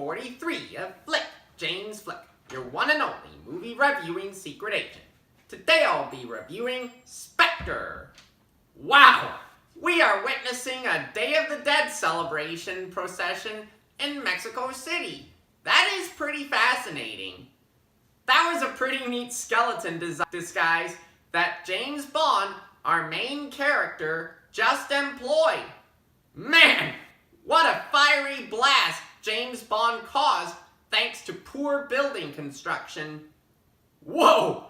43 of Flick, James Flick, your one and only movie reviewing secret agent. Today I'll be reviewing Spectre. Wow! We are witnessing a Day of the Dead celebration procession in Mexico City. That is pretty fascinating. That was a pretty neat skeleton disguise that James Bond, our main character, just employed. Man, what a fiery blast James Bond caused thanks to poor building construction. Whoa,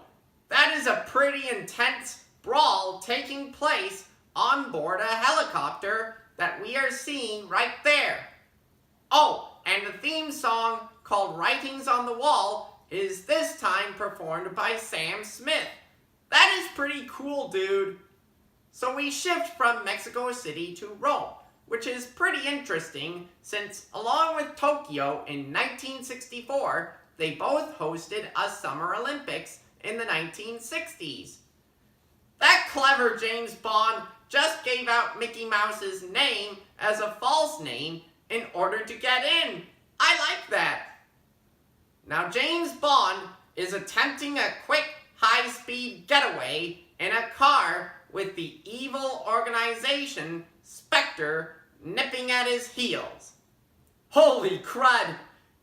that is a pretty intense brawl taking place on board a helicopter that we are seeing right there. Oh, and the theme song called Writings on the Wall is this time performed by Sam Smith. That is pretty cool, dude. So we shift from Mexico City to Rome, which is pretty interesting since along with Tokyo in 1964, they both hosted a Summer Olympics in the 1960s. That clever James Bond just gave out Mickey Mouse's name as a false name in order to get in. I like that. Now James Bond is attempting a quick, high-speed getaway in a car with the evil organization Spectre nipping at his heels. Holy crud!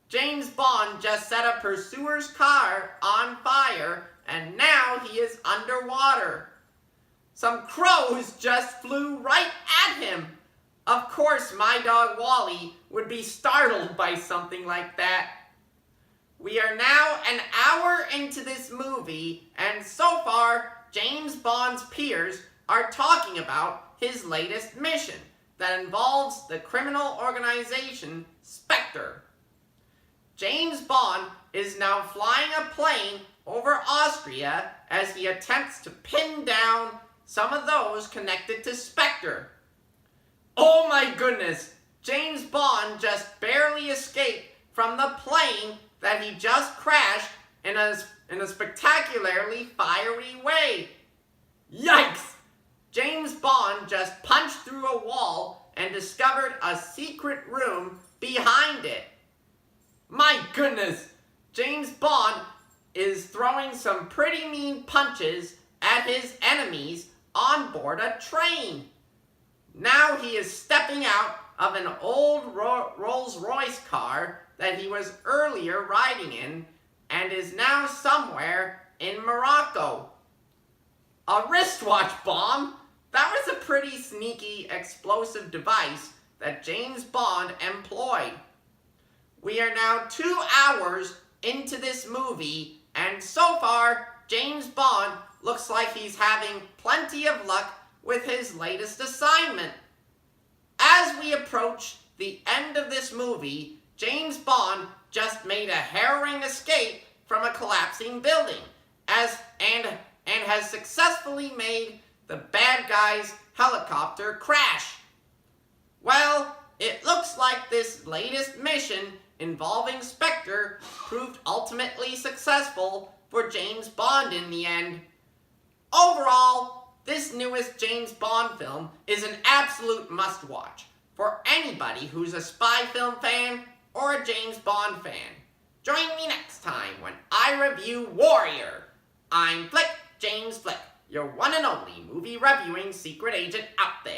James Bond just set a pursuer's car on fire and now he is underwater. Some crows just flew right at him. Of course my dog Wally would be startled by something like that. We are now an hour into this movie and so far James Bond's peers are talking about his latest mission that involves the criminal organization Spectre. James Bond is now flying a plane over Austria as he attempts to pin down some of those connected to Spectre. Oh my goodness! James Bond just barely escaped from the plane that he just crashed in a spectacularly fiery way. Yikes! James Bond just punched through a wall and discovered a secret room behind it. My goodness! James Bond is throwing some pretty mean punches at his enemies on board a train. Now he is stepping out of an old Rolls-Royce car that he was earlier riding in and is now somewhere in Morocco. A wristwatch bomb? That was a pretty sneaky explosive device that James Bond employed. We are now 2 hours into this movie and so far James Bond looks like he's having plenty of luck with his latest assignment. As we approach the end of this movie, James Bond just made a harrowing escape from a collapsing building and has successfully made the bad guy's helicopter crash. Well, it looks like this latest mission involving Spectre proved ultimately successful for James Bond in the end. Overall, this newest James Bond film is an absolute must-watch for anybody who's a spy film fan or a James Bond fan. Join me next time when I review Warrior. I'm Flick, James Flick, your one and only movie reviewing secret agent out there.